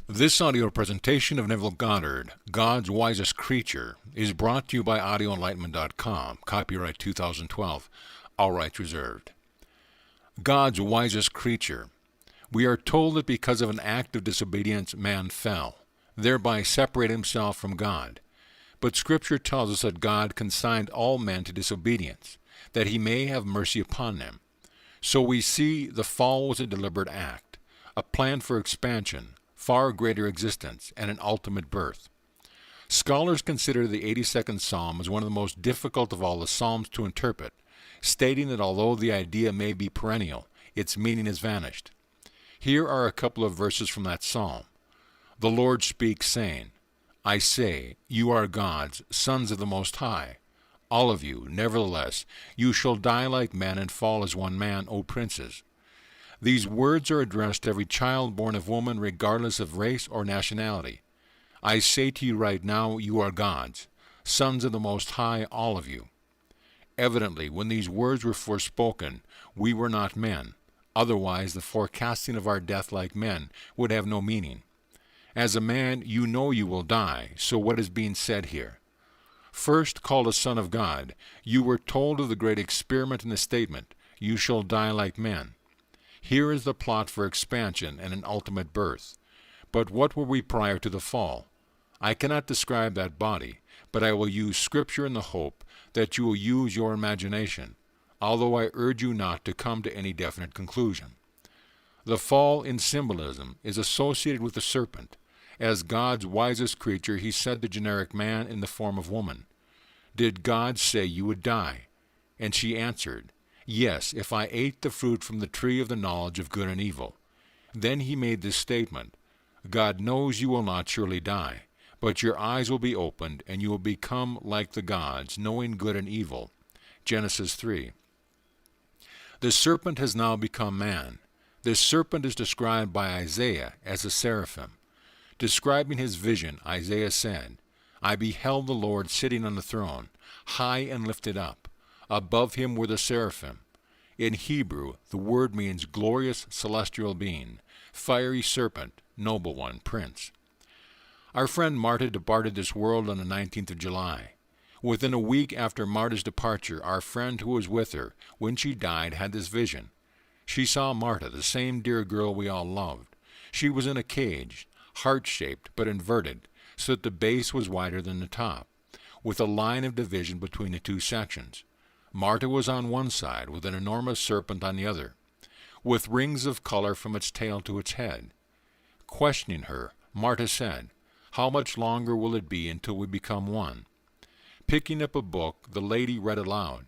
This audio presentation of Neville Goddard, God's Wisest Creature, is brought to you by audioenlightenment.com, copyright 2012, all rights reserved. God's wisest creature. We are told that because of an act of disobedience, man fell, thereby separating himself from God. But Scripture tells us that God consigned all men to disobedience, that he may have mercy upon them. So we see the fall was a deliberate act, a plan for expansion, far greater existence, and an ultimate birth. Scholars consider the 82nd Psalm as one of the most difficult of all the Psalms to interpret, stating that although the idea may be perennial, its meaning has vanished. Here are a couple of verses from that psalm. The Lord speaks, saying, I say, you are gods, sons of the Most High. All of you, nevertheless, you shall die like men and fall as one man, O princes. These words are addressed to every child born of woman, regardless of race or nationality. I say to you right now, you are gods, sons of the Most High, all of you. Evidently, when these words were first spoken, we were not men. Otherwise, the forecasting of our death like men would have no meaning. As a man, you know you will die, so what is being said here? First called a son of God, you were told of the great experiment in the statement, you shall die like men. Here is the plot for expansion and an ultimate birth. But what were we prior to the fall? I cannot describe that body, but I will use Scripture in the hope that you will use your imagination, although I urge you not to come to any definite conclusion. The fall in symbolism is associated with the serpent. As God's wisest creature, he said to generic man in the form of woman, Did God say you would die? And she answered, Yes, if I ate the fruit from the tree of the knowledge of good and evil. Then he made this statement, God knows you will not surely die, but your eyes will be opened, and you will become like the gods, knowing good and evil. Genesis 3. The serpent has now become man. This serpent is described by Isaiah as a seraphim. Describing his vision, Isaiah said, I beheld the Lord sitting on the throne, high and lifted up. Above him were the seraphim. In Hebrew, the word means glorious celestial being, fiery serpent, noble one, prince. Our friend Marta departed this world on the 19th of July. Within a week after Marta's departure, our friend who was with her when she died had this vision. She saw Marta, the same dear girl we all loved. She was in a cage, heart-shaped but inverted, so that the base was wider than the top, with a line of division between the two sections. Marta was on one side, with an enormous serpent on the other, with rings of color from its tail to its head. Questioning her, Marta said, How much longer will it be until we become one? Picking up a book, the lady read aloud,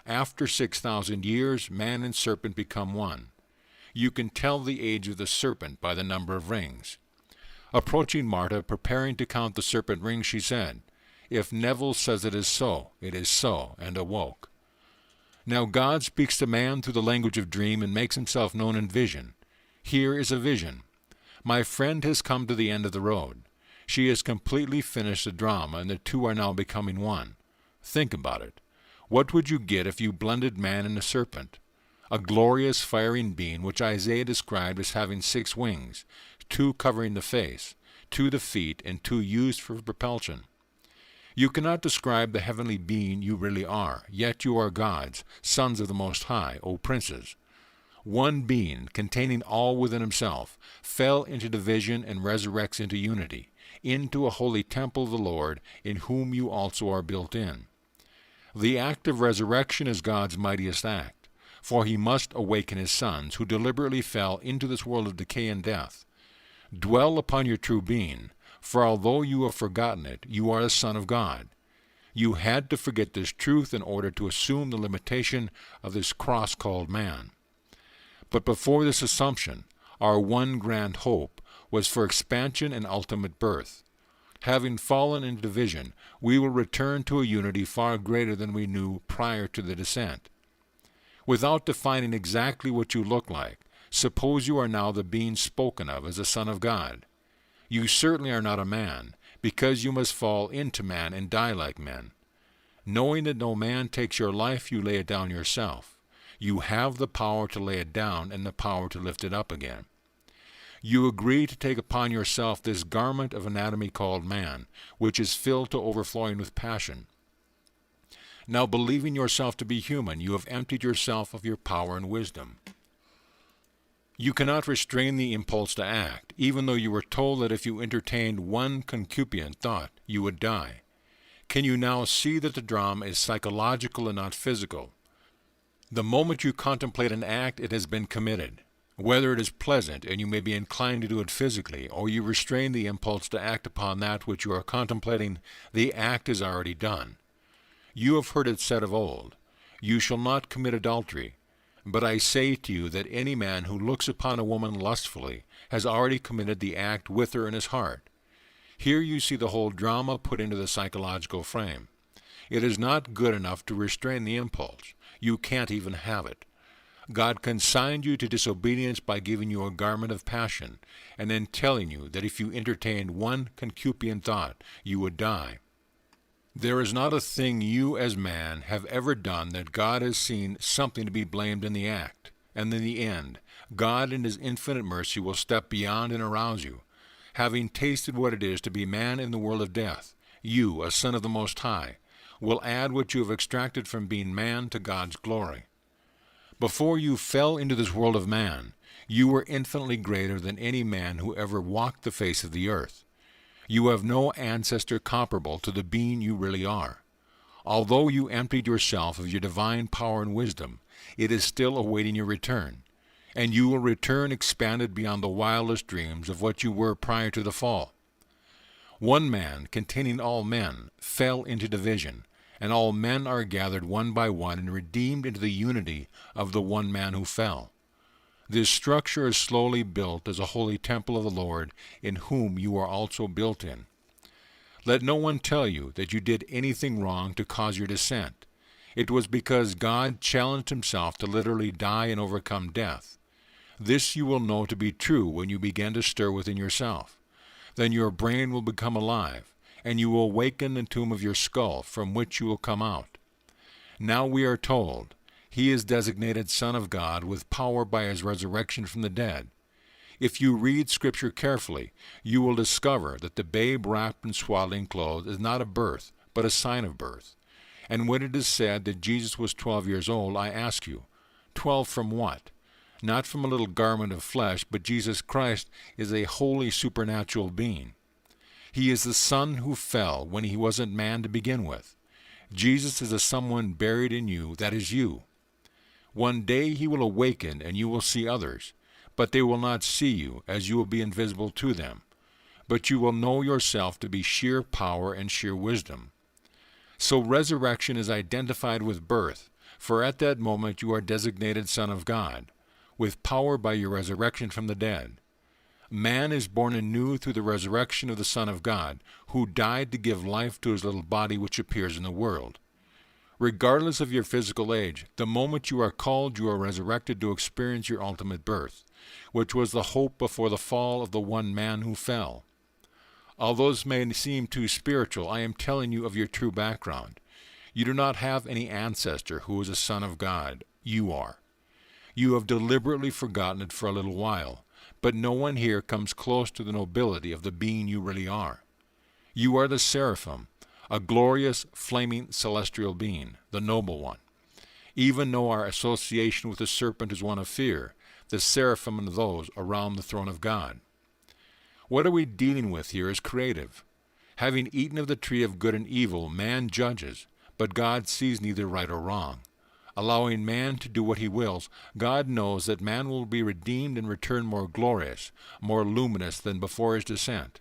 After 6,000 years, man and serpent become one. You can tell the age of the serpent by the number of rings. Approaching Marta, preparing to count the serpent rings, she said, If Neville says it is so, and awoke. Now God speaks to man through the language of dream and makes himself known in vision. Here is a vision. My friend has come to the end of the road. She has completely finished the drama, and the two are now becoming one. Think about it. What would you get if you blended man and a serpent? A glorious firing being which Isaiah described as having 6 wings, 2 covering the face, 2 the feet, and 2 used for propulsion. You cannot describe the heavenly being you really are, yet you are gods, sons of the Most High, O princes. One being, containing all within himself, fell into division and resurrects into unity, into a holy temple of the Lord, in whom you also are built in. The act of resurrection is God's mightiest act, for he must awaken his sons, who deliberately fell into this world of decay and death. Dwell upon your true being, for although you have forgotten it, you are a son of God. You had to forget this truth in order to assume the limitation of this cross called man. But before this assumption, our one grand hope was for expansion and ultimate birth. Having fallen into division, we will return to a unity far greater than we knew prior to the descent. Without defining exactly what you look like, suppose you are now the being spoken of as a son of God. You certainly are not a man, because you must fall into man and die like men. Knowing that no man takes your life, you lay it down yourself. You have the power to lay it down and the power to lift it up again. You agree to take upon yourself this garment of anatomy called man, which is filled to overflowing with passion. Now, believing yourself to be human, you have emptied yourself of your power and wisdom. You cannot restrain the impulse to act, even though you were told that if you entertained one concupient thought, you would die. Can you now see that the drama is psychological and not physical? The moment you contemplate an act, it has been committed. Whether it is pleasant and you may be inclined to do it physically, or you restrain the impulse to act upon that which you are contemplating, the act is already done. You have heard it said of old, "You shall not commit adultery." But I say to you that any man who looks upon a woman lustfully has already committed the act with her in his heart. Here you see the whole drama put into the psychological frame. It is not good enough to restrain the impulse. You can't even have it. God consigned you to disobedience by giving you a garment of passion, and then telling you that if you entertained one concupient thought, you would die. There is not a thing you as man have ever done that God has seen something to be blamed in the act, and in the end, God in His infinite mercy will step beyond and arouse you. Having tasted what it is to be man in the world of death, you, a son of the Most High, will add what you have extracted from being man to God's glory. Before you fell into this world of man, you were infinitely greater than any man who ever walked the face of the earth. You have no ancestor comparable to the being you really are. Although you emptied yourself of your divine power and wisdom, it is still awaiting your return, and you will return expanded beyond the wildest dreams of what you were prior to the fall. One man, containing all men, fell into division, and all men are gathered one by one and redeemed into the unity of the one man who fell. This structure is slowly built as a holy temple of the Lord, in whom you are also built in. Let no one tell you that you did anything wrong to cause your descent. It was because God challenged Himself to literally die and overcome death. This you will know to be true when you begin to stir within yourself. Then your brain will become alive, and you will awaken the tomb of your skull, from which you will come out. Now we are told, He is designated Son of God with power by His resurrection from the dead. If you read Scripture carefully, you will discover that the babe wrapped in swaddling clothes is not a birth, but a sign of birth. And when it is said that Jesus was 12 years old, I ask you, 12 from what? Not from a little garment of flesh, but Jesus Christ is a holy supernatural being. He is the Son who fell when He wasn't man to begin with. Jesus is a someone buried in you, that is you. One day He will awaken and you will see others, but they will not see you, as you will be invisible to them. But you will know yourself to be sheer power and sheer wisdom. So resurrection is identified with birth, for at that moment you are designated Son of God, with power by your resurrection from the dead. Man is born anew through the resurrection of the Son of God, who died to give life to His little body which appears in the world. Regardless of your physical age, the moment you are called, you are resurrected to experience your ultimate birth, which was the hope before the fall of the one man who fell. Although this may seem too spiritual, I am telling you of your true background. You do not have any ancestor who is a son of God. You are. You have deliberately forgotten it for a little while, but no one here comes close to the nobility of the being you really are. You are the seraphim, a glorious, flaming, celestial being, the noble one. Even though our association with the serpent is one of fear, the seraphim and those around the throne of God. What are we dealing with here is creative. Having eaten of the tree of good and evil, man judges, but God sees neither right or wrong. Allowing man to do what he wills, God knows that man will be redeemed and return more glorious, more luminous than before his descent.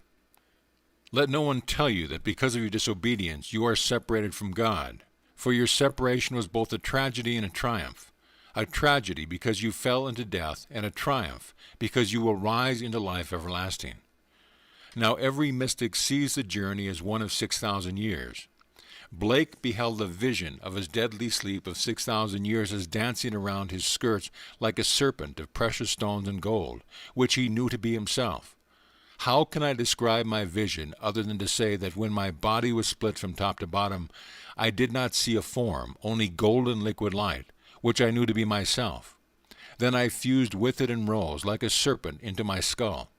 Let no one tell you that because of your disobedience you are separated from God, for your separation was both a tragedy and a triumph. A tragedy because you fell into death, and a triumph because you will rise into life everlasting. Now every mystic sees the journey as one of 6,000 years. Blake beheld the vision of his deadly sleep of 6,000 years as dancing around his skirts like a serpent of precious stones and gold, which he knew to be himself. How can I describe my vision other than to say that when my body was split from top to bottom, I did not see a form, only golden liquid light, which I knew to be myself. Then I fused with it and rose, like a serpent, into my skull.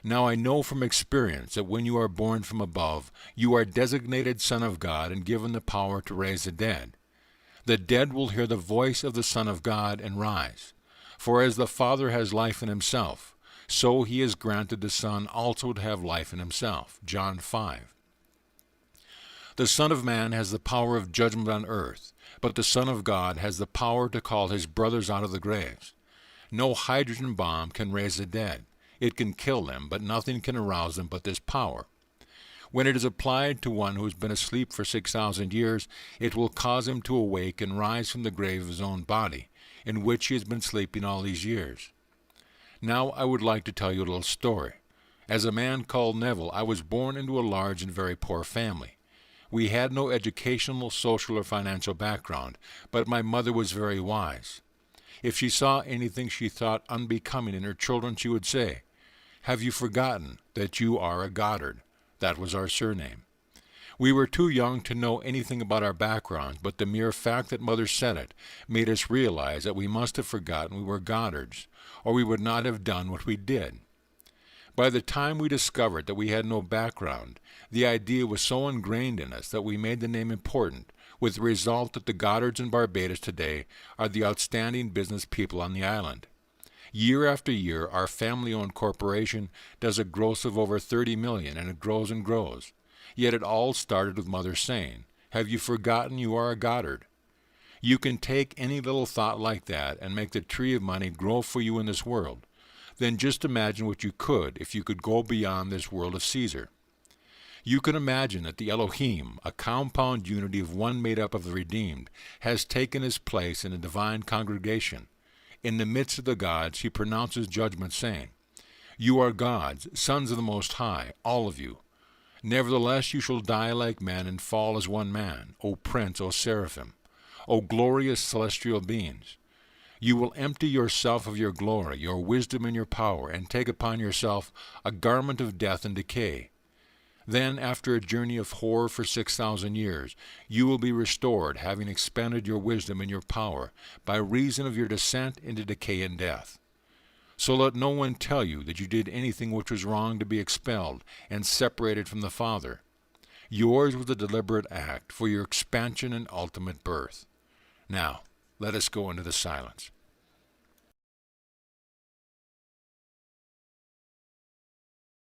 Now I know from experience that when you are born from above, you are designated Son of God and given the power to raise the dead. The dead will hear the voice of the Son of God and rise. For as the Father has life in himself, so he has granted the Son also to have life in himself. John 5. The Son of Man has the power of judgment on earth, but the Son of God has the power to call his brothers out of the graves. No hydrogen bomb can raise the dead. It can kill them, but nothing can arouse them but this power. When it is applied to one who has been asleep for 6,000 years, it will cause him to awake and rise from the grave of his own body, in which he has been sleeping all these years. Now I would like to tell you a little story. As a man called Neville, I was born into a large and very poor family. We had no educational, social, or financial background, but my mother was very wise. If she saw anything she thought unbecoming in her children, she would say, "Have you forgotten that you are a Goddard?" That was our surname. We were too young to know anything about our backgrounds, but the mere fact that Mother said it made us realize that we must have forgotten we were Goddards, or we would not have done what we did. By the time we discovered that we had no background, the idea was so ingrained in us that we made the name important, with the result that the Goddards in Barbados today are the outstanding business people on the island. Year after year, our family-owned corporation does a gross of over $30 million, and it grows and grows. Yet it all started with Mother saying, "Have you forgotten you are a Goddard?" You can take any little thought like that and make the tree of money grow for you in this world. Then just imagine what you could if you could go beyond this world of Caesar. You can imagine that the Elohim, a compound unity of one made up of the redeemed, has taken his place in a divine congregation. In the midst of the gods, he pronounces judgment, saying, "You are gods, sons of the Most High, all of you. Nevertheless you shall die like men and fall as one man, O Prince, O Seraphim, O glorious celestial beings. You will empty yourself of your glory, your wisdom and your power, and take upon yourself a garment of death and decay. Then, after a journey of horror for 6,000 years, you will be restored, having expended your wisdom and your power, by reason of your descent into decay and death. So let no one tell you that you did anything which was wrong to be expelled and separated from the Father. Yours was a deliberate act for your expansion and ultimate birth. Now, let us go into the silence.